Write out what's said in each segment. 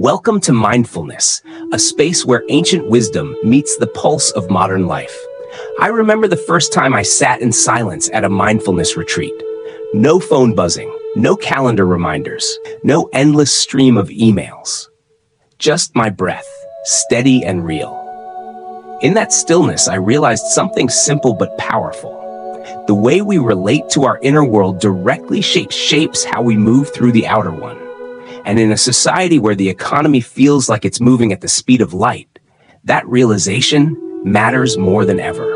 Welcome to Mindfulness, a space where ancient wisdom meets the pulse of modern life. I remember the first time I sat in silence at a mindfulness retreat. No phone buzzing, no calendar reminders, no endless stream of emails. Just my breath, steady and real. In that stillness, I realized something simple but powerful. The way we relate to our inner world directly shapes how we move through the outer one. And in a society where the economy feels like it's moving at the speed of light, that realization matters more than ever.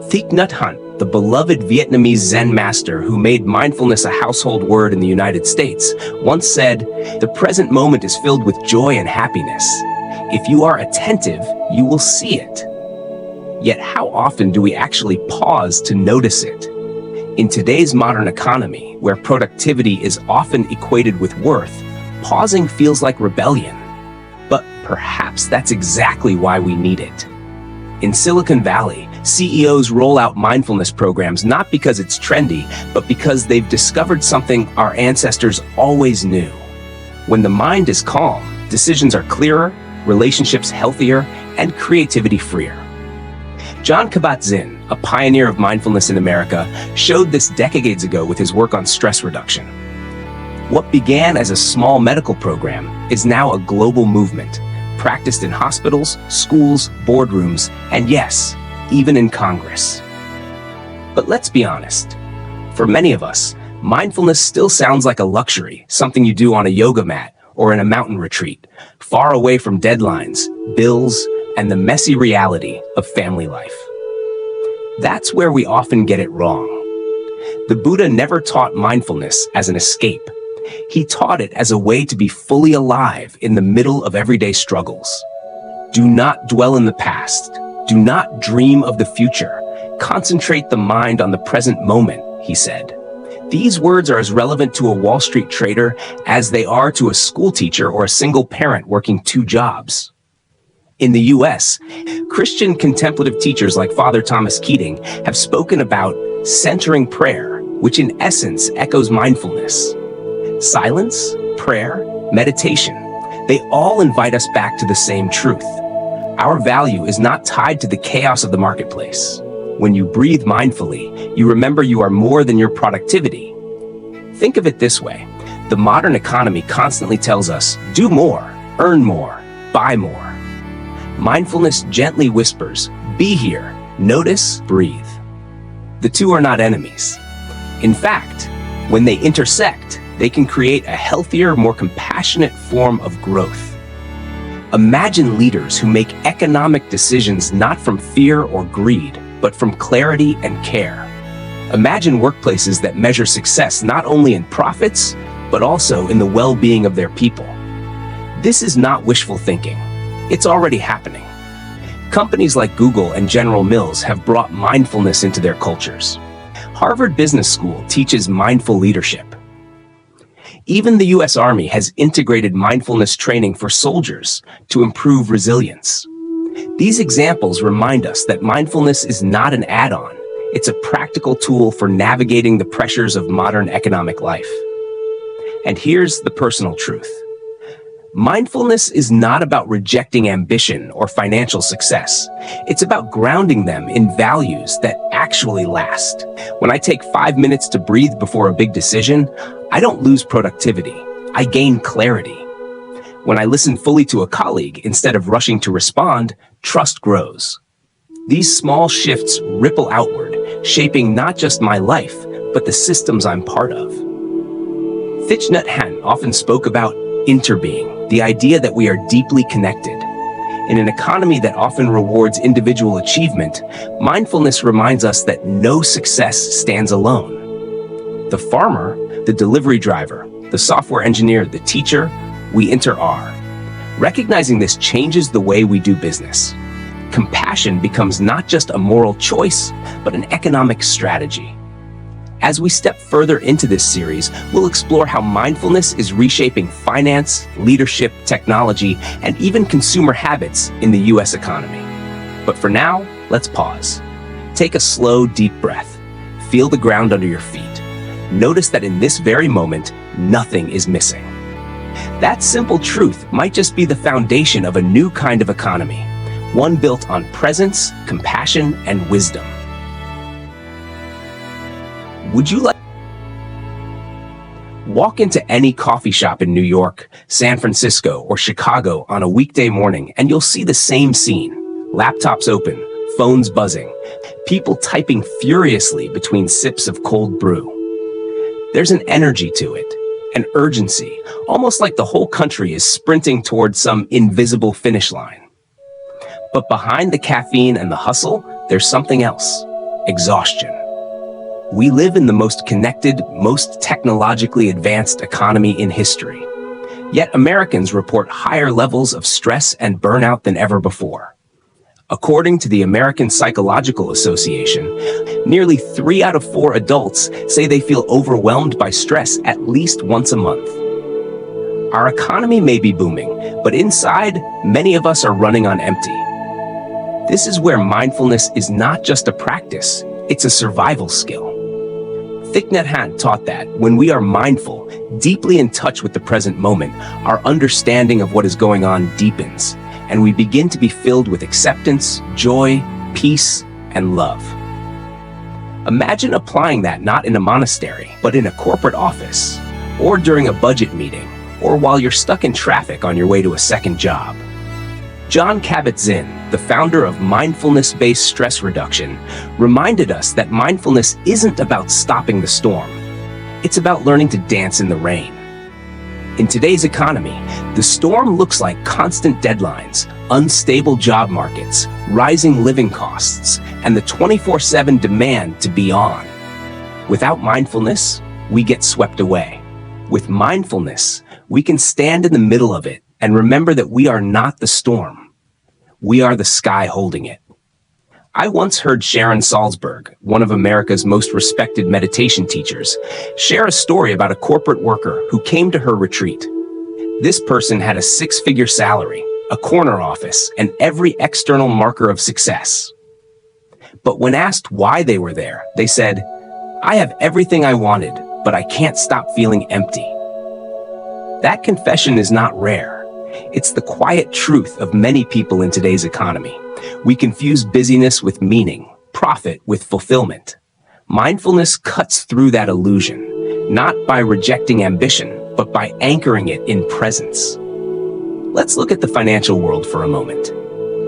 Thich Nhat Hanh, the beloved Vietnamese Zen master who made mindfulness a household word in the United States, once said, "The present moment is filled with joy and happiness. If you are attentive, you will see it." Yet how often do we actually pause to notice it? In today's modern economy, where productivity is often equated with worth, pausing feels like rebellion. But perhaps that's exactly why we need it. In Silicon Valley, CEOs roll out mindfulness programs not because it's trendy, but because they've discovered something our ancestors always knew. When the mind is calm, decisions are clearer, relationships healthier, and creativity freer. Jon Kabat-Zinn, a pioneer of mindfulness in America, showed this decades ago with his work on stress reduction. What began as a small medical program is now a global movement, practiced in hospitals, schools, boardrooms, and yes, even in Congress. But let's be honest. For many of us, mindfulness still sounds like a luxury, something you do on a yoga mat or in a mountain retreat, far away from deadlines, bills, and the messy reality of family life. That's where we often get it wrong. The Buddha never taught mindfulness as an escape. He taught it as a way to be fully alive in the middle of everyday struggles. Do not dwell in the past. Do not dream of the future. Concentrate the mind on the present moment, he said. These words are as relevant to a Wall Street trader as they are to a school teacher or a single parent working 2 jobs. In the US, Christian contemplative teachers like Father Thomas Keating have spoken about centering prayer, which in essence echoes mindfulness. Silence, prayer, meditation, they all invite us back to the same truth. Our value is not tied to the chaos of the marketplace. When you breathe mindfully, you remember you are more than your productivity. Think of it this way. The modern economy constantly tells us, do more, earn more, buy more. Mindfulness gently whispers, be here, notice, breathe. The two are not enemies. In fact, when they intersect, they can create a healthier, more compassionate form of growth. Imagine leaders who make economic decisions not from fear or greed, but from clarity and care. Imagine workplaces that measure success not only in profits, but also in the well-being of their people. This is not wishful thinking. It's already happening. Companies like Google and General Mills have brought mindfulness into their cultures. Harvard Business School teaches mindful leadership. Even the US Army has integrated mindfulness training for soldiers to improve resilience. These examples remind us that mindfulness is not an add-on. It's a practical tool for navigating the pressures of modern economic life. And here's the personal truth. Mindfulness is not about rejecting ambition or financial success. It's about grounding them in values that actually last. When I take 5 minutes to breathe before a big decision, I don't lose productivity. I gain clarity. When I listen fully to a colleague instead of rushing to respond, trust grows. These small shifts ripple outward, shaping not just my life, but the systems I'm part of. Thich Nhat Hanh often spoke about interbeing, the idea that we are deeply connected. In an economy that often rewards individual achievement, mindfulness reminds us that no success stands alone. The farmer, the delivery driver, the software engineer, the teacher, we inter-are. Recognizing this changes the way we do business. Compassion becomes not just a moral choice, but an economic strategy. As we step further into this series, we'll explore how mindfulness is reshaping finance, leadership, technology, and even consumer habits in the US economy. But for now, let's pause. Take a slow, deep breath. Feel the ground under your feet. Notice that in this very moment, nothing is missing. That simple truth might just be the foundation of a new kind of economy, one built on presence, compassion, and wisdom. Would you like walk into any coffee shop in New York, San Francisco, or Chicago on a weekday morning and you'll see the same scene. Laptops open, phones buzzing, people typing furiously between sips of cold brew. There's an energy to it, an urgency, almost like the whole country is sprinting towards some invisible finish line. But behind the caffeine and the hustle, there's something else: exhaustion. We live in the most connected, most technologically advanced economy in history. Yet Americans report higher levels of stress and burnout than ever before. According to the American Psychological Association, nearly 3 out of 4 adults say they feel overwhelmed by stress at least once a month. Our economy may be booming, but inside, many of us are running on empty. This is where mindfulness is not just a practice, it's a survival skill. Thich Nhat Hanh taught that when we are mindful, deeply in touch with the present moment, our understanding of what is going on deepens, and we begin to be filled with acceptance, joy, peace, and love. Imagine applying that not in a monastery, but in a corporate office, or during a budget meeting, or while you're stuck in traffic on your way to a second job. Jon Kabat-Zinn, the founder of mindfulness-based stress reduction, reminded us that mindfulness isn't about stopping the storm. It's about learning to dance in the rain. In today's economy, the storm looks like constant deadlines, unstable job markets, rising living costs, and the 24/7 demand to be on. Without mindfulness, we get swept away. With mindfulness, we can stand in the middle of it and remember that we are not the storm. We are the sky holding it. I once heard Sharon Salzberg, one of America's most respected meditation teachers, share a story about a corporate worker who came to her retreat. This person had a 6-figure salary, a corner office, and every external marker of success. But when asked why they were there, they said, "I have everything I wanted, but I can't stop feeling empty." That confession is not rare. It's the quiet truth of many people in today's economy. We confuse busyness with meaning, profit with fulfillment. Mindfulness cuts through that illusion, not by rejecting ambition, but by anchoring it in presence. Let's look at the financial world for a moment.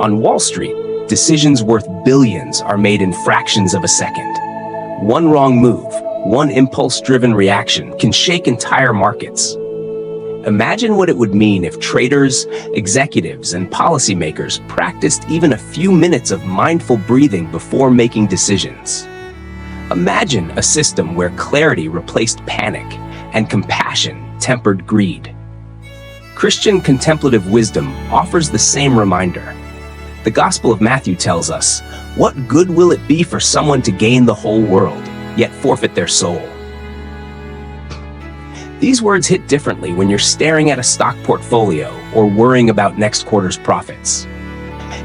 On Wall Street, decisions worth billions are made in fractions of a second. One wrong move, one impulse-driven reaction can shake entire markets. Imagine what it would mean if traders, executives, and policymakers practiced even a few minutes of mindful breathing before making decisions. Imagine a system where clarity replaced panic and compassion tempered greed. Christian contemplative wisdom offers the same reminder. The Gospel of Matthew tells us, "What good will it be for someone to gain the whole world, yet forfeit their soul?" These words hit differently when you're staring at a stock portfolio or worrying about next quarter's profits.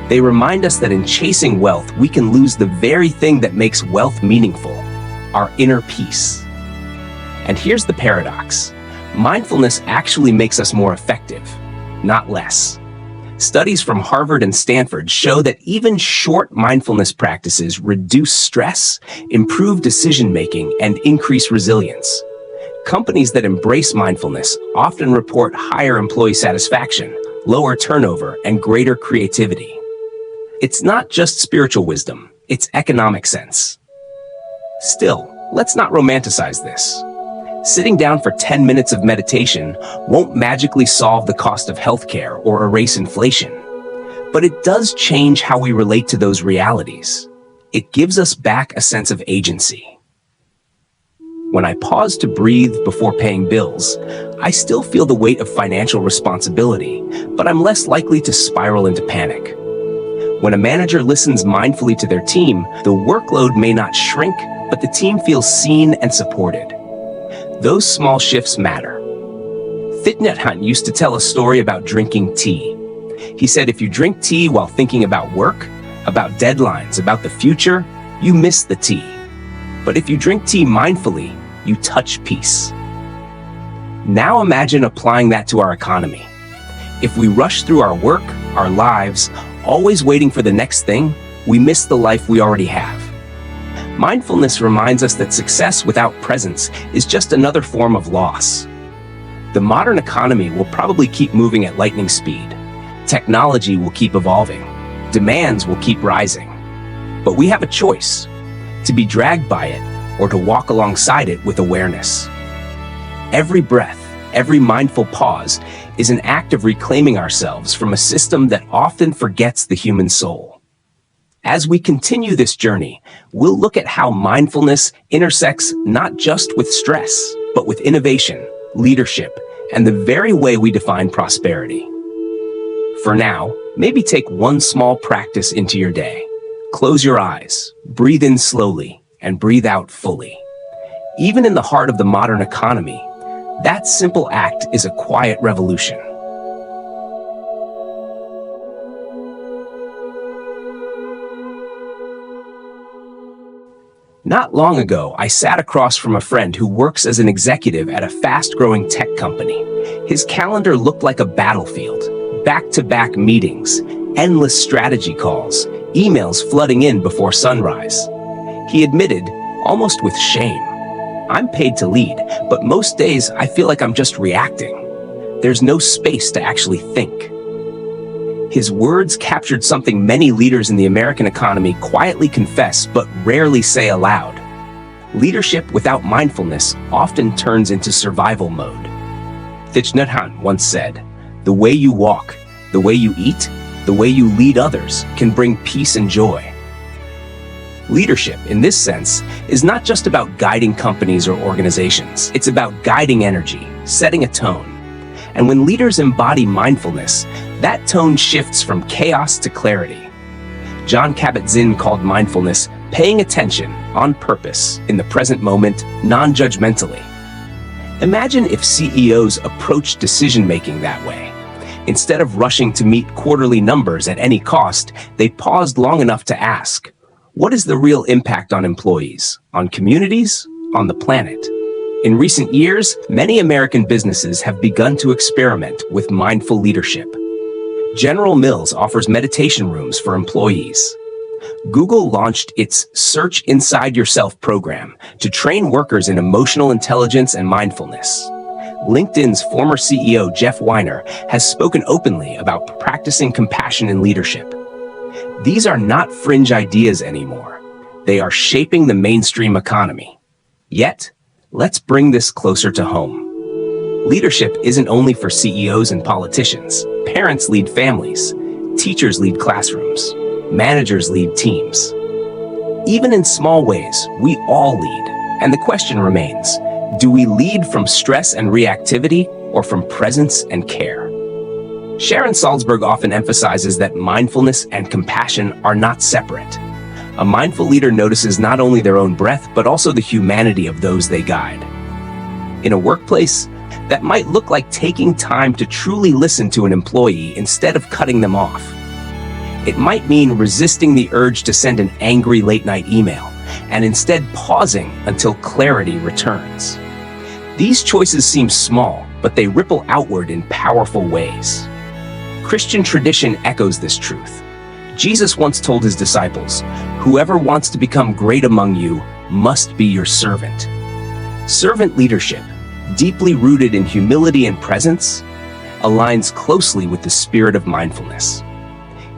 They remind us that in chasing wealth, we can lose the very thing that makes wealth meaningful: our inner peace. And here's the paradox. Mindfulness actually makes us more effective, not less. Studies from Harvard and Stanford show that even short mindfulness practices reduce stress, improve decision-making, and increase resilience. Companies that embrace mindfulness often report higher employee satisfaction, lower turnover, and greater creativity. It's not just spiritual wisdom, it's economic sense. Still, let's not romanticize this. Sitting down for 10 minutes of meditation won't magically solve the cost of healthcare or erase inflation. But it does change how we relate to those realities. It gives us back a sense of agency. When I pause to breathe before paying bills, I still feel the weight of financial responsibility, but I'm less likely to spiral into panic. When a manager listens mindfully to their team, the workload may not shrink, but the team feels seen and supported. Those small shifts matter. Thich Nhat Hanh used to tell a story about drinking tea. He said, if you drink tea while thinking about work, about deadlines, about the future, you miss the tea. But if you drink tea mindfully, you touch peace. Now imagine applying that to our economy. If we rush through our work, our lives, always waiting for the next thing, we miss the life we already have. Mindfulness reminds us that success without presence is just another form of loss. The modern economy will probably keep moving at lightning speed. Technology will keep evolving. Demands will keep rising. But we have a choice: to be dragged by it or to walk alongside it with awareness. Every breath, every mindful pause is an act of reclaiming ourselves from a system that often forgets the human soul. As we continue this journey, we'll look at how mindfulness intersects not just with stress, but with innovation, leadership, and the very way we define prosperity. For now, maybe take one small practice into your day. Close your eyes, breathe in slowly, and breathe out fully. Even in the heart of the modern economy, that simple act is a quiet revolution. Not long ago, I sat across from a friend who works as an executive at a fast-growing tech company. His calendar looked like a battlefield. Back-to-back meetings, endless strategy calls, emails flooding in before sunrise. He admitted, almost with shame, "I'm paid to lead, but most days I feel like I'm just reacting. There's no space to actually think." His words captured something many leaders in the American economy quietly confess but rarely say aloud. Leadership without mindfulness often turns into survival mode. Thich Nhat Hanh once said, "The way you walk, the way you eat, the way you lead others can bring peace and joy." Leadership, in this sense, is not just about guiding companies or organizations. It's about guiding energy, setting a tone. And when leaders embody mindfulness, that tone shifts from chaos to clarity. Jon Kabat-Zinn called mindfulness paying attention on purpose in the present moment, non-judgmentally. Imagine if CEOs approached decision-making that way. Instead of rushing to meet quarterly numbers at any cost, they paused long enough to ask, what is the real impact on employees, on communities, on the planet? In recent years, many American businesses have begun to experiment with mindful leadership. General Mills offers meditation rooms for employees. Google launched its Search Inside Yourself program to train workers in emotional intelligence and mindfulness. LinkedIn's former CEO Jeff Weiner has spoken openly about practicing compassion in leadership. These are not fringe ideas anymore. They are shaping the mainstream economy. Yet, let's bring this closer to home. Leadership isn't only for CEOs and politicians. Parents lead families. Teachers lead classrooms. Managers lead teams. Even in small ways, we all lead. And the question remains, do we lead from stress and reactivity or from presence and care? Sharon Salzberg often emphasizes that mindfulness and compassion are not separate. A mindful leader notices not only their own breath, but also the humanity of those they guide. In a workplace, that might look like taking time to truly listen to an employee instead of cutting them off. It might mean resisting the urge to send an angry late-night email and instead pausing until clarity returns. These choices seem small, but they ripple outward in powerful ways. Christian tradition echoes this truth. Jesus once told his disciples, "Whoever wants to become great among you must be your servant." Servant leadership, deeply rooted in humility and presence, aligns closely with the spirit of mindfulness.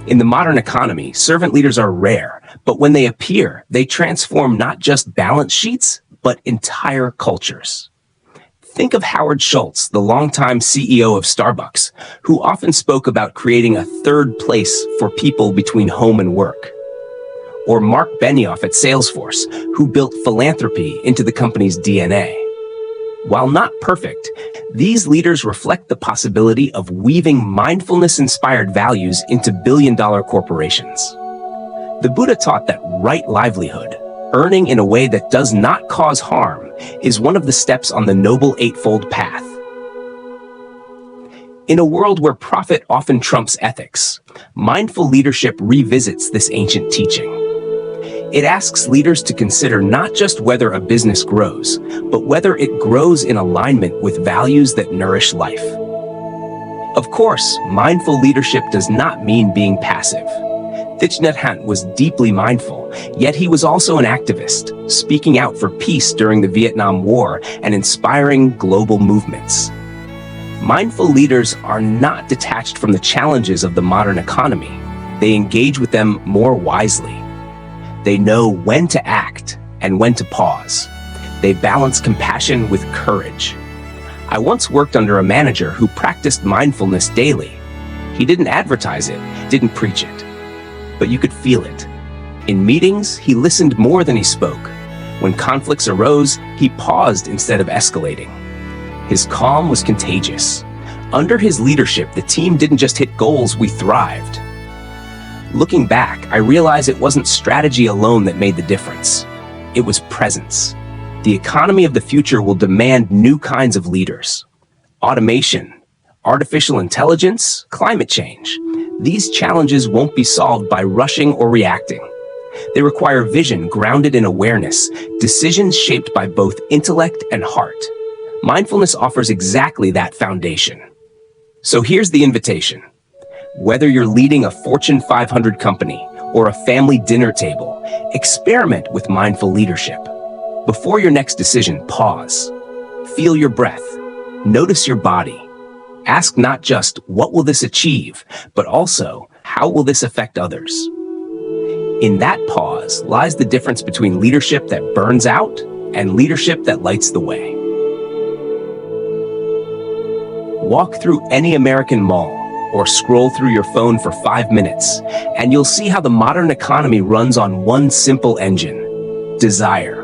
In the modern economy, servant leaders are rare, but when they appear, they transform not just balance sheets, but entire cultures. Think of Howard Schultz, the longtime CEO of Starbucks, who often spoke about creating a third place for people between home and work. Or Mark Benioff at Salesforce, who built philanthropy into the company's DNA. While not perfect, these leaders reflect the possibility of weaving mindfulness-inspired values into billion-dollar corporations. The Buddha taught that right livelihood, earning in a way that does not cause harm, is one of the steps on the Noble Eightfold Path. In a world where profit often trumps ethics, mindful leadership revisits this ancient teaching. It asks leaders to consider not just whether a business grows, but whether it grows in alignment with values that nourish life. Of course, mindful leadership does not mean being passive. Thich Nhat Hanh was deeply mindful, yet he was also an activist, speaking out for peace during the Vietnam War and inspiring global movements. Mindful leaders are not detached from the challenges of the modern economy. They engage with them more wisely. They know when to act and when to pause. They balance compassion with courage. I once worked under a manager who practiced mindfulness daily. He didn't advertise it, didn't preach it, but you could feel it. In meetings, he listened more than he spoke. When conflicts arose, he paused instead of escalating. His calm was contagious. Under his leadership, the team didn't just hit goals, we thrived. Looking back, I realize it wasn't strategy alone that made the difference. It was presence. The economy of the future will demand new kinds of leaders. Automation, artificial intelligence, climate change. These challenges won't be solved by rushing or reacting. They require vision grounded in awareness, decisions shaped by both intellect and heart. Mindfulness offers exactly that foundation. So here's the invitation. Whether you're leading a Fortune 500 company or a family dinner table, experiment with mindful leadership. Before your next decision, pause. Feel your breath. Notice your body. Ask not just, what will this achieve, but also, how will this affect others? In that pause lies the difference between leadership that burns out and leadership that lights the way. Walk through any American mall or scroll through your phone for 5 minutes, and you'll see how the modern economy runs on one simple engine: desire.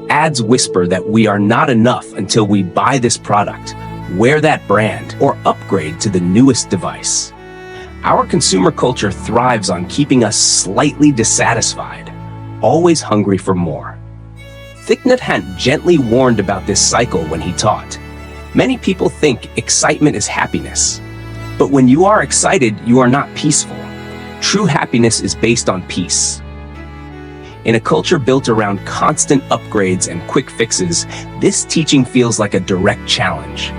Ads whisper that we are not enough until we buy this product, wear that brand, or upgrade to the newest device. Our consumer culture thrives on keeping us slightly dissatisfied, always hungry for more. Thich Nhat Hanh gently warned about this cycle when he taught. Many people think excitement is happiness, but when you are excited, you are not peaceful. True happiness is based on peace. In a culture built around constant upgrades and quick fixes, this teaching feels like a direct challenge.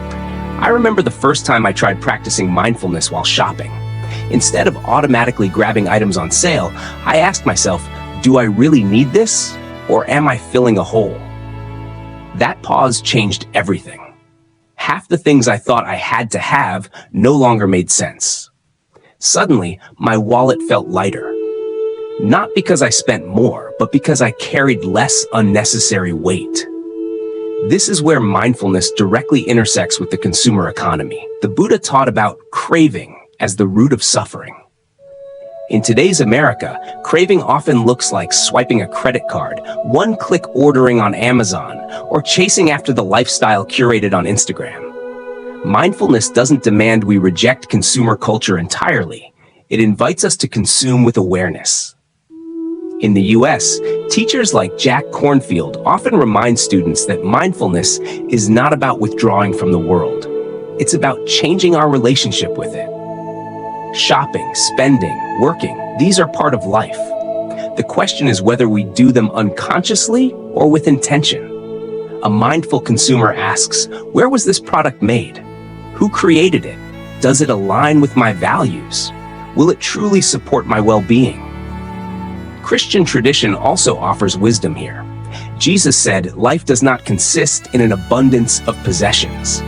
I remember the first time I tried practicing mindfulness while shopping. Instead of automatically grabbing items on sale, I asked myself, do I really need this, or am I filling a hole? That pause changed everything. Half the things I thought I had to have no longer made sense. Suddenly, my wallet felt lighter. Not because I spent more, but because I carried less unnecessary weight. This is where mindfulness directly intersects with the consumer economy. The Buddha taught about craving as the root of suffering. In today's America, craving often looks like swiping a credit card, one-click ordering on Amazon, or chasing after the lifestyle curated on Instagram. Mindfulness doesn't demand we reject consumer culture entirely. It invites us to consume with awareness. In the US, teachers like Jack Kornfield often remind students that mindfulness is not about withdrawing from the world. It's about changing our relationship with it. Shopping, spending, working, these are part of life. The question is whether we do them unconsciously or with intention. A mindful consumer asks, where was this product made? Who created it? Does it align with my values? Will it truly support my well-being? Christian tradition also offers wisdom here. Jesus said, life does not consist in an abundance of possessions.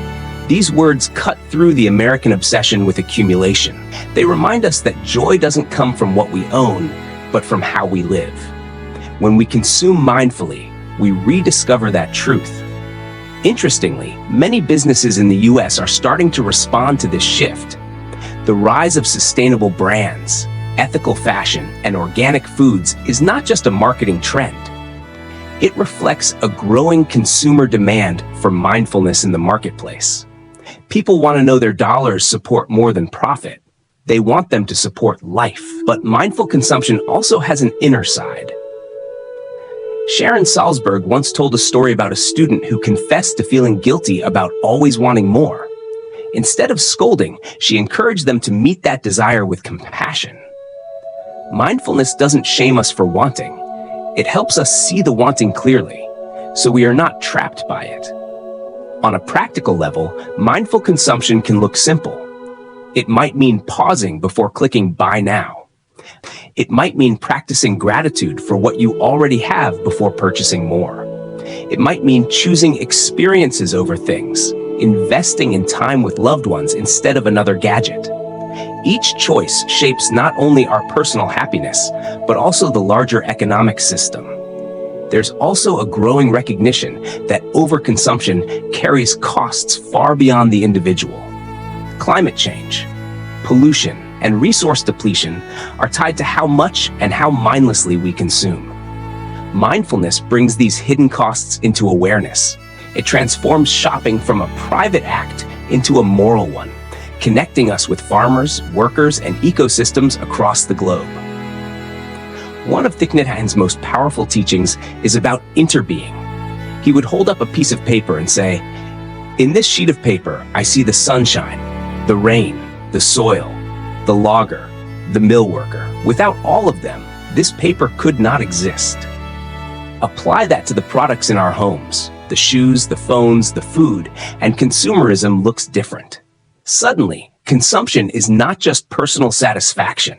These words cut through the American obsession with accumulation. They remind us that joy doesn't come from what we own, but from how we live. When we consume mindfully, we rediscover that truth. Interestingly, many businesses in the US are starting to respond to this shift. The rise of sustainable brands, ethical fashion, and organic foods is not just a marketing trend. It reflects a growing consumer demand for mindfulness in the marketplace. People want to know their dollars support more than profit. They want them to support life. But mindful consumption also has an inner side. Sharon Salzberg once told a story about a student who confessed to feeling guilty about always wanting more. Instead of scolding, she encouraged them to meet that desire with compassion. Mindfulness doesn't shame us for wanting. It helps us see the wanting clearly, so we are not trapped by it. On a practical level, mindful consumption can look simple. It might mean pausing before clicking buy now. It might mean practicing gratitude for what you already have before purchasing more. It might mean choosing experiences over things, investing in time with loved ones instead of another gadget. Each choice shapes not only our personal happiness, but also the larger economic system. There's also a growing recognition that overconsumption carries costs far beyond the individual. Climate change, pollution, and resource depletion are tied to how much and how mindlessly we consume. Mindfulness brings these hidden costs into awareness. It transforms shopping from a private act into a moral one, connecting us with farmers, workers, and ecosystems across the globe. One of Thich Nhat Hanh's most powerful teachings is about interbeing. He would hold up a piece of paper and say, "In this sheet of paper, I see the sunshine, the rain, the soil, the logger, the mill worker. Without all of them, this paper could not exist." Apply that to the products in our homes, the shoes, the phones, the food, and consumerism looks different. Suddenly, consumption is not just personal satisfaction.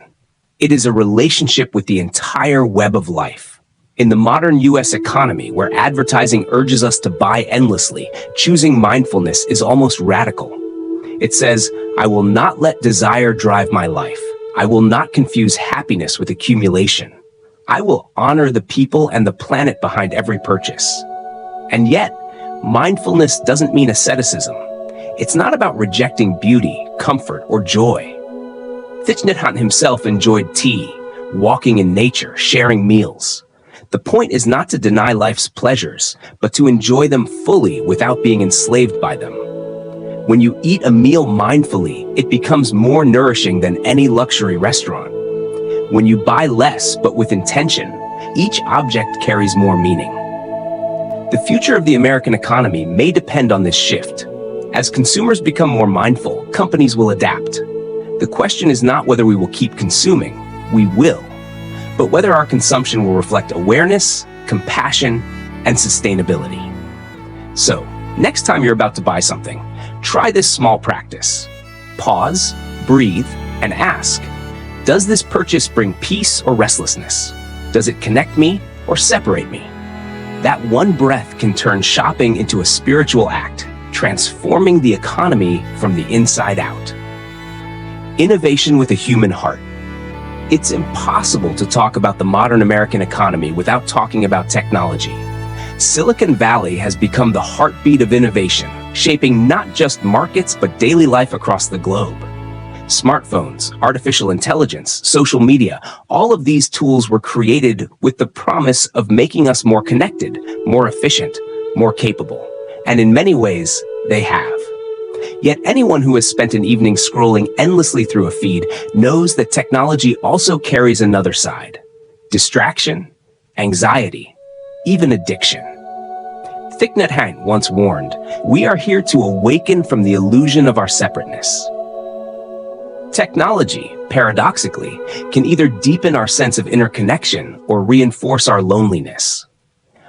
It is a relationship with the entire web of life. In the modern US economy, where advertising urges us to buy endlessly, choosing mindfulness is almost radical. It says, "I will not let desire drive my life. I will not confuse happiness with accumulation. I will honor the people and the planet behind every purchase." And yet, mindfulness doesn't mean asceticism. It's not about rejecting beauty, comfort, or joy. Thich Nhat Hanh himself enjoyed tea, walking in nature, sharing meals. The point is not to deny life's pleasures, but to enjoy them fully without being enslaved by them. When you eat a meal mindfully, it becomes more nourishing than any luxury restaurant. When you buy less but with intention, each object carries more meaning. The future of the American economy may depend on this shift. As consumers become more mindful, companies will adapt. The question is not whether we will keep consuming, we will, but whether our consumption will reflect awareness, compassion, and sustainability. So, next time you're about to buy something, try this small practice. Pause, breathe, and ask, does this purchase bring peace or restlessness? Does it connect me or separate me? That one breath can turn shopping into a spiritual act, transforming the economy from the inside out. Innovation with a human heart. It's impossible to talk about the modern American economy without talking about technology. Silicon Valley has become the heartbeat of innovation, shaping not just markets but daily life across the globe. Smartphones, artificial intelligence, social media, all of these tools were created with the promise of making us more connected, more efficient, more capable. And in many ways, they have. Yet anyone who has spent an evening scrolling endlessly through a feed knows that technology also carries another side: distraction, anxiety, even addiction. Thich Nhat Hanh once warned, "We are here to awaken from the illusion of our separateness." Technology, paradoxically, can either deepen our sense of interconnection or reinforce our loneliness.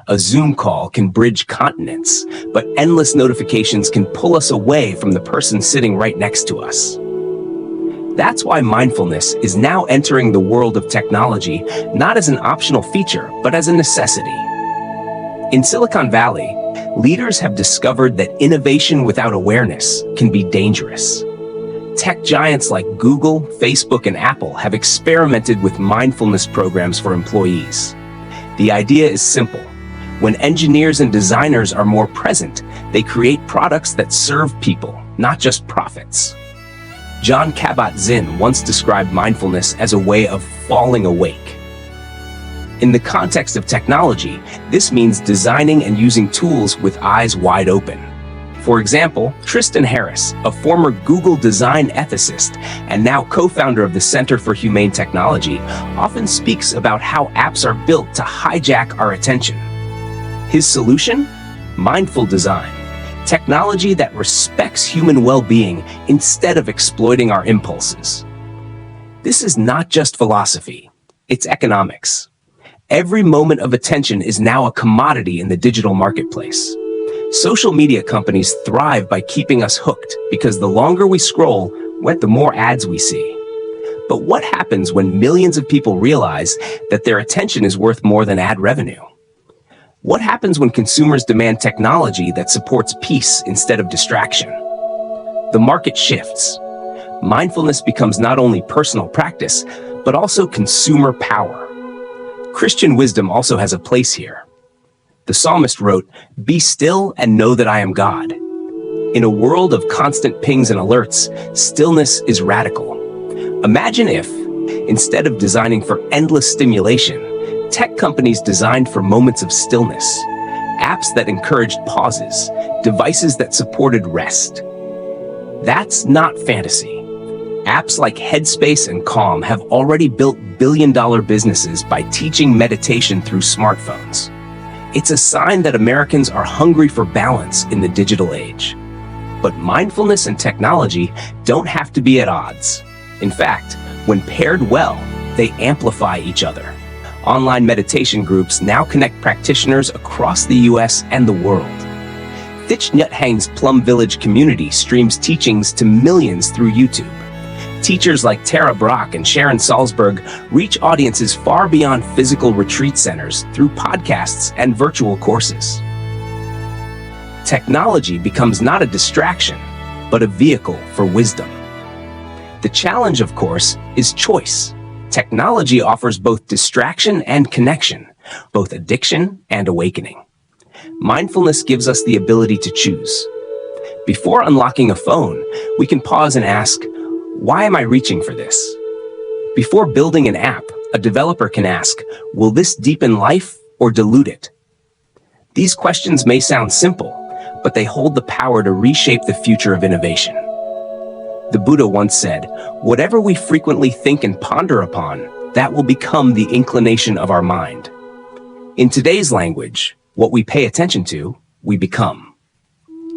A Zoom call can bridge continents, but endless notifications can pull us away from the person sitting right next to us. That's why mindfulness is now entering the world of technology, not as an optional feature, but as a necessity. In Silicon Valley, leaders have discovered that innovation without awareness can be dangerous. Tech giants like Google, Facebook, and Apple have experimented with mindfulness programs for employees. The idea is simple. When engineers and designers are more present, they create products that serve people, not just profits. Jon Kabat-Zinn once described mindfulness as a way of falling awake. In the context of technology, this means designing and using tools with eyes wide open. For example, Tristan Harris, a former Google design ethicist and now co-founder of the Center for Humane Technology, often speaks about how apps are built to hijack our attention. His solution? Mindful design. Technology that respects human well-being instead of exploiting our impulses. This is not just philosophy, it's economics. Every moment of attention is now a commodity in the digital marketplace. Social media companies thrive by keeping us hooked because the longer we scroll, the more ads we see. But what happens when millions of people realize that their attention is worth more than ad revenue? What happens when consumers demand technology that supports peace instead of distraction? The market shifts. Mindfulness becomes not only personal practice, but also consumer power. Christian wisdom also has a place here. The psalmist wrote, "Be still and know that I am God." In a world of constant pings and alerts, stillness is radical. Imagine if, instead of designing for endless stimulation, tech companies designed for moments of stillness, apps that encouraged pauses, devices that supported rest. That's not fantasy. Apps like Headspace and Calm have already built billion-dollar businesses by teaching meditation through smartphones. It's a sign that Americans are hungry for balance in the digital age. But mindfulness and technology don't have to be at odds. In fact, when paired well, they amplify each other. Online meditation groups now connect practitioners across the US and the world. Thich Nhat Hanh's Plum Village community streams teachings to millions through YouTube. Teachers like Tara Brach and Sharon Salzberg reach audiences far beyond physical retreat centers through podcasts and virtual courses. Technology becomes not a distraction, but a vehicle for wisdom. The challenge, of course, is choice. Technology offers both distraction and connection, both addiction and awakening. Mindfulness gives us the ability to choose. Before unlocking a phone, we can pause and ask, why am I reaching for this? Before building an app, a developer can ask, will this deepen life or dilute it? These questions may sound simple, but they hold the power to reshape the future of innovation. The Buddha once said, whatever we frequently think and ponder upon, that will become the inclination of our mind. In today's language, what we pay attention to, we become.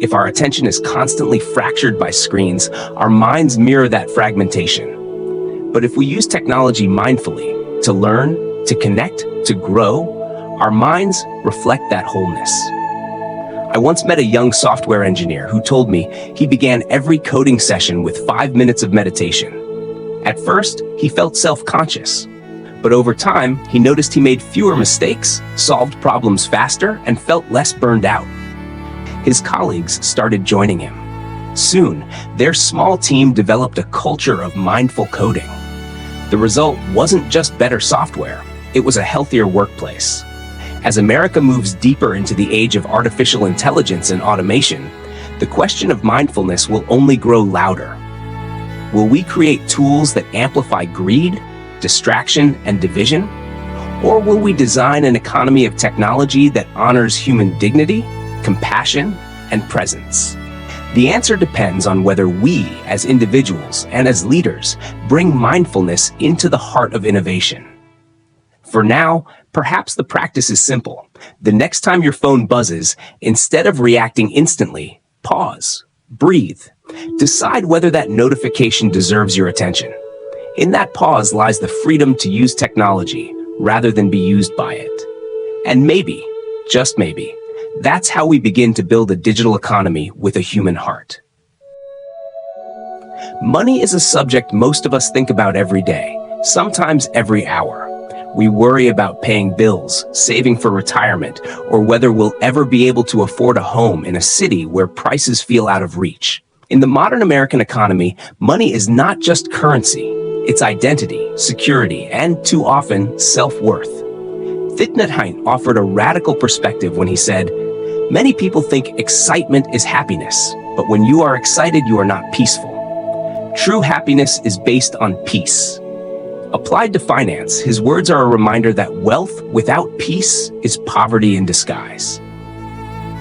If our attention is constantly fractured by screens, our minds mirror that fragmentation. But if we use technology mindfully, to learn, to connect, to grow, our minds reflect that wholeness. I once met a young software engineer who told me he began every coding session with 5 minutes of meditation. At first, he felt self-conscious. But over time, he noticed he made fewer mistakes, solved problems faster, and felt less burned out. His colleagues started joining him. Soon, their small team developed a culture of mindful coding. The result wasn't just better software, it was a healthier workplace. As America moves deeper into the age of artificial intelligence and automation, the question of mindfulness will only grow louder. Will we create tools that amplify greed, distraction, and division? Or will we design an economy of technology that honors human dignity, compassion, and presence? The answer depends on whether we, as individuals and as leaders, bring mindfulness into the heart of innovation. For now, perhaps the practice is simple. The next time your phone buzzes, instead of reacting instantly, pause, breathe, decide whether that notification deserves your attention. In that pause lies the freedom to use technology rather than be used by it. And maybe, just maybe, that's how we begin to build a digital economy with a human heart. Money is a subject most of us think about every day, sometimes every hour. We worry about paying bills, saving for retirement, or whether we'll ever be able to afford a home in a city where prices feel out of reach. In the modern American economy, money is not just currency. It's identity, security, and too often, self-worth. Thich Nhat Hanh offered a radical perspective when he said, many people think excitement is happiness, but when you are excited, you are not peaceful. True happiness is based on peace. Applied to finance, his words are a reminder that wealth without peace is poverty in disguise.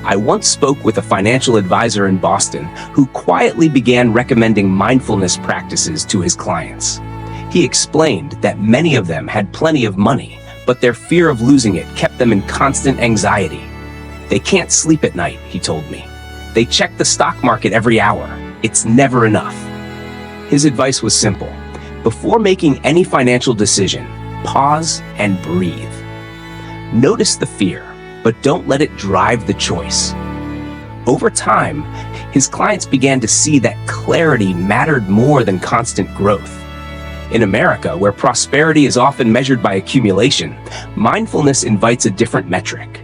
I once spoke with a financial advisor in Boston who quietly began recommending mindfulness practices to his clients. He explained that many of them had plenty of money, but their fear of losing it kept them in constant anxiety. They can't sleep at night, he told me. They check the stock market every hour. It's never enough. His advice was simple. Before making any financial decision, pause and breathe. Notice the fear, but don't let it drive the choice. Over time, his clients began to see that clarity mattered more than constant growth. In America, where prosperity is often measured by accumulation, mindfulness invites a different metric.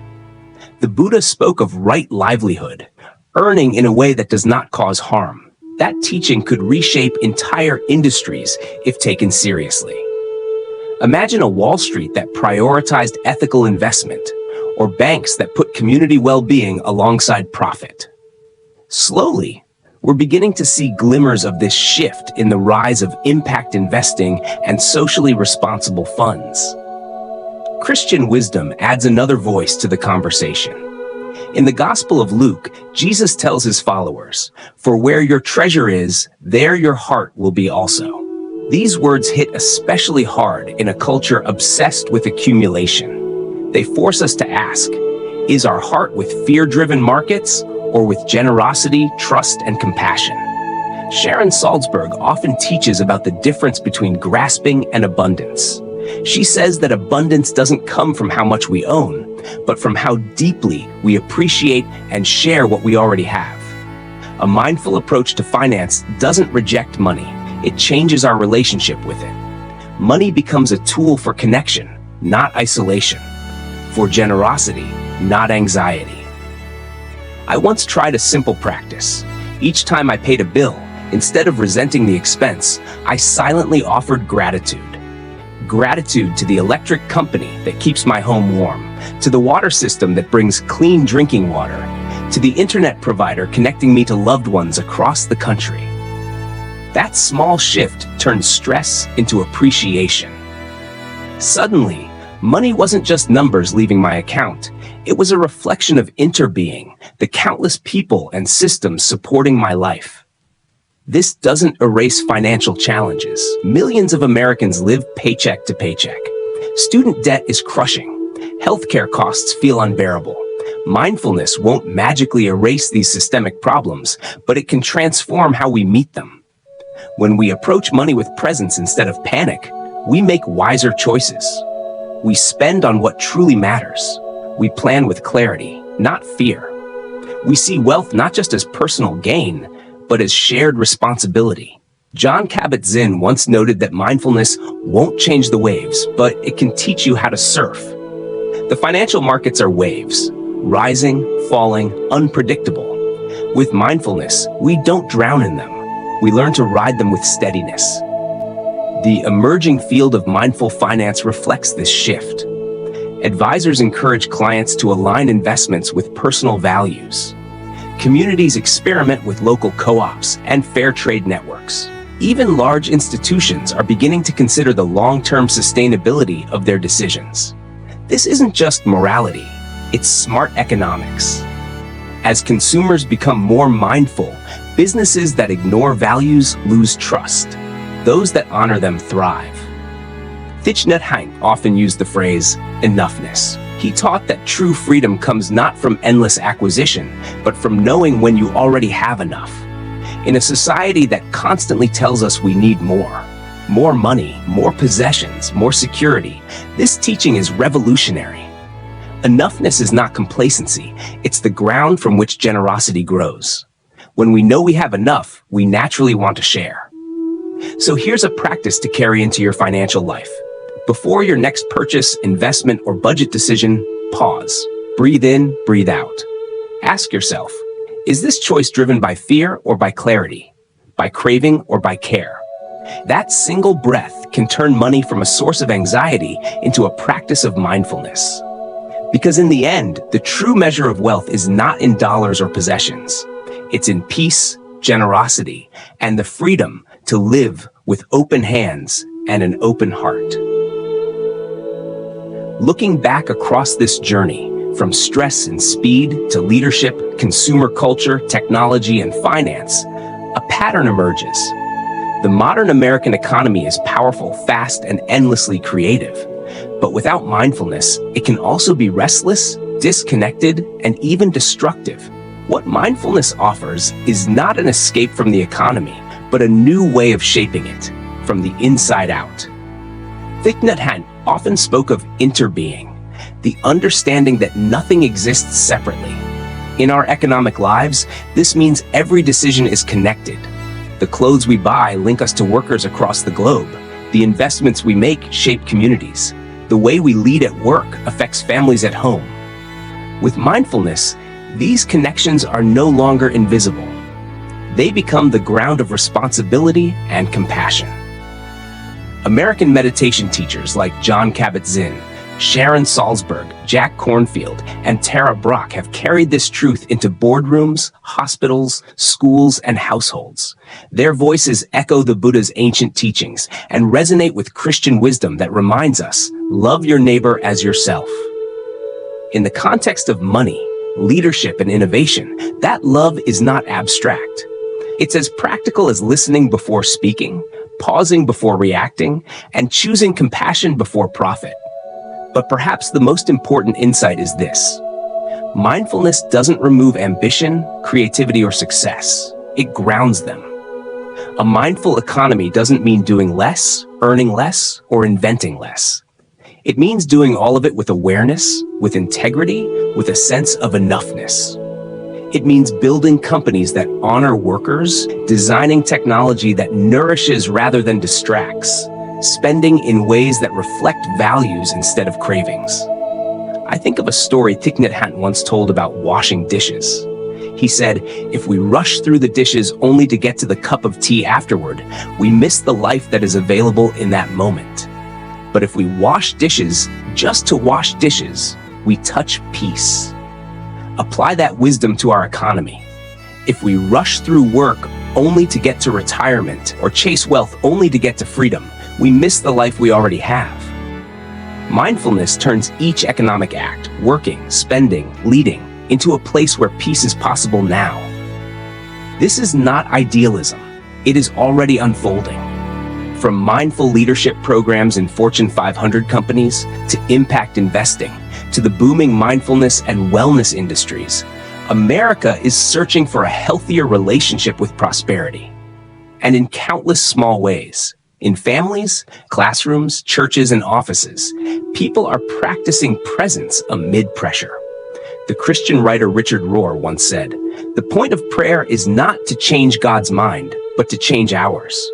The Buddha spoke of right livelihood, earning in a way that does not cause harm. That teaching could reshape entire industries if taken seriously. Imagine a Wall Street that prioritized ethical investment, or banks that put community well-being alongside profit. Slowly, we're beginning to see glimmers of this shift in the rise of impact investing and socially responsible funds. Christian wisdom adds another voice to the conversation. In the Gospel of Luke, Jesus tells his followers, "For where your treasure is, there your heart will be also." These words hit especially hard in a culture obsessed with accumulation. They force us to ask, is our heart with fear-driven markets or with generosity, trust, and compassion? Sharon Salzberg often teaches about the difference between grasping and abundance. She says that abundance doesn't come from how much we own, but from how deeply we appreciate and share what we already have. A mindful approach to finance doesn't reject money. It changes our relationship with it. Money becomes a tool for connection, not isolation, for generosity, not anxiety. I once tried a simple practice. Each time I paid a bill, instead of resenting the expense, I silently offered gratitude. Gratitude to the electric company that keeps my home warm, to the water system that brings clean drinking water, to the internet provider connecting me to loved ones across the country. That small shift turned stress into appreciation. Suddenly, money wasn't just numbers leaving my account. It was a reflection of interbeing, the countless people and systems supporting my life. This doesn't erase financial challenges. Millions of Americans live paycheck to paycheck. Student debt is crushing. Healthcare costs feel unbearable. Mindfulness won't magically erase these systemic problems, but it can transform how we meet them. When we approach money with presence instead of panic, we make wiser choices. We spend on what truly matters. We plan with clarity, not fear. We see wealth not just as personal gain, but as shared responsibility. John Kabat-Zinn once noted that mindfulness won't change the waves, but it can teach you how to surf. The financial markets are waves, rising, falling, unpredictable. With mindfulness, we don't drown in them. We learn to ride them with steadiness. The emerging field of mindful finance reflects this shift. Advisors encourage clients to align investments with personal values. Communities experiment with local co-ops and fair trade networks. Even large institutions are beginning to consider the long-term sustainability of their decisions. This isn't just morality, it's smart economics. As consumers become more mindful, businesses that ignore values lose trust. Those that honor them thrive. Thich Nhat Hanh often used the phrase, enoughness. He taught that true freedom comes not from endless acquisition, but from knowing when you already have enough. In a society that constantly tells us we need more money, more possessions, more security, this teaching is revolutionary. Enoughness is not complacency, it's the ground from which generosity grows. When we know we have enough, we naturally want to share. So here's a practice to carry into your financial life. Before your next purchase, investment, or budget decision, pause. Breathe in, breathe out. Ask yourself, is this choice driven by fear or by clarity? By craving or by care? That single breath can turn money from a source of anxiety into a practice of mindfulness. Because in the end, the true measure of wealth is not in dollars or possessions. It's in peace, generosity, and the freedom to live with open hands and an open heart. Looking back across this journey, from stress and speed to leadership, consumer culture, technology, and finance, a pattern emerges. The modern American economy is powerful, fast, and endlessly creative. But without mindfulness, it can also be restless, disconnected, and even destructive. What mindfulness offers is not an escape from the economy, but a new way of shaping it, from the inside out. Thich Nhat Hanh often spoke of interbeing, the understanding that nothing exists separately. In our economic lives, this means every decision is connected. The clothes we buy link us to workers across the globe. The investments we make shape communities. The way we lead at work affects families at home. With mindfulness, these connections are no longer invisible. They become the ground of responsibility and compassion. American meditation teachers like John Kabat-Zinn, Sharon Salzberg, Jack Kornfield, and Tara Brach have carried this truth into boardrooms, hospitals, schools, and households. Their voices echo the Buddha's ancient teachings and resonate with Christian wisdom that reminds us, love your neighbor as yourself. In the context of money, leadership, and innovation, that love is not abstract. It's as practical as listening before speaking, pausing before reacting, and choosing compassion before profit. But perhaps the most important insight is this: mindfulness doesn't remove ambition, creativity, or success. It grounds them. A mindful economy doesn't mean doing less, earning less, or inventing less. It means doing all of it with awareness, with integrity, with a sense of enoughness. It means building companies that honor workers, designing technology that nourishes rather than distracts, spending in ways that reflect values instead of cravings. I think of a story Thich Nhat Hanh once told about washing dishes. He said, if we rush through the dishes only to get to the cup of tea afterward, we miss the life that is available in that moment. But if we wash dishes just to wash dishes, we touch peace. Apply that wisdom to our economy. If we rush through work only to get to retirement or chase wealth only to get to freedom, we miss the life we already have. Mindfulness turns each economic act, working, spending, leading, into a place where peace is possible now. This is not idealism. It is already unfolding. From mindful leadership programs in Fortune 500 companies to impact investing, to the booming mindfulness and wellness industries, America is searching for a healthier relationship with prosperity. And in countless small ways, in families, classrooms, churches, and offices, people are practicing presence amid pressure. The Christian writer Richard Rohr once said, "The point of prayer is not to change God's mind, but to change ours."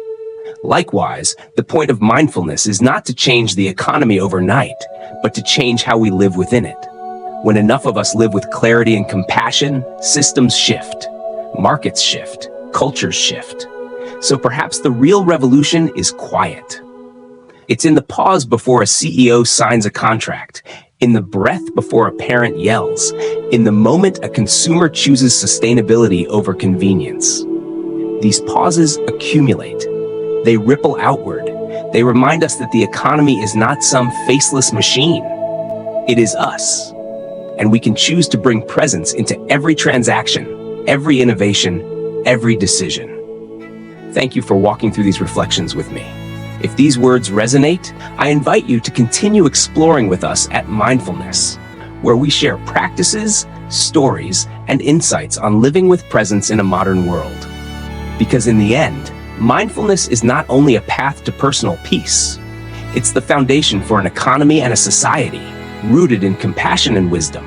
Likewise, the point of mindfulness is not to change the economy overnight, but to change how we live within it. When enough of us live with clarity and compassion, systems shift, markets shift, cultures shift. So perhaps the real revolution is quiet. It's in the pause before a CEO signs a contract, in the breath before a parent yells, in the moment a consumer chooses sustainability over convenience. These pauses accumulate. They ripple outward. They remind us that the economy is not some faceless machine. It is us. And we can choose to bring presence into every transaction, every innovation, every decision. Thank you for walking through these reflections with me. If these words resonate, I invite you to continue exploring with us at Mindfulness, where we share practices, stories, and insights on living with presence in a modern world. Because in the end, mindfulness is not only a path to personal peace, it's the foundation for an economy and a society rooted in compassion and wisdom.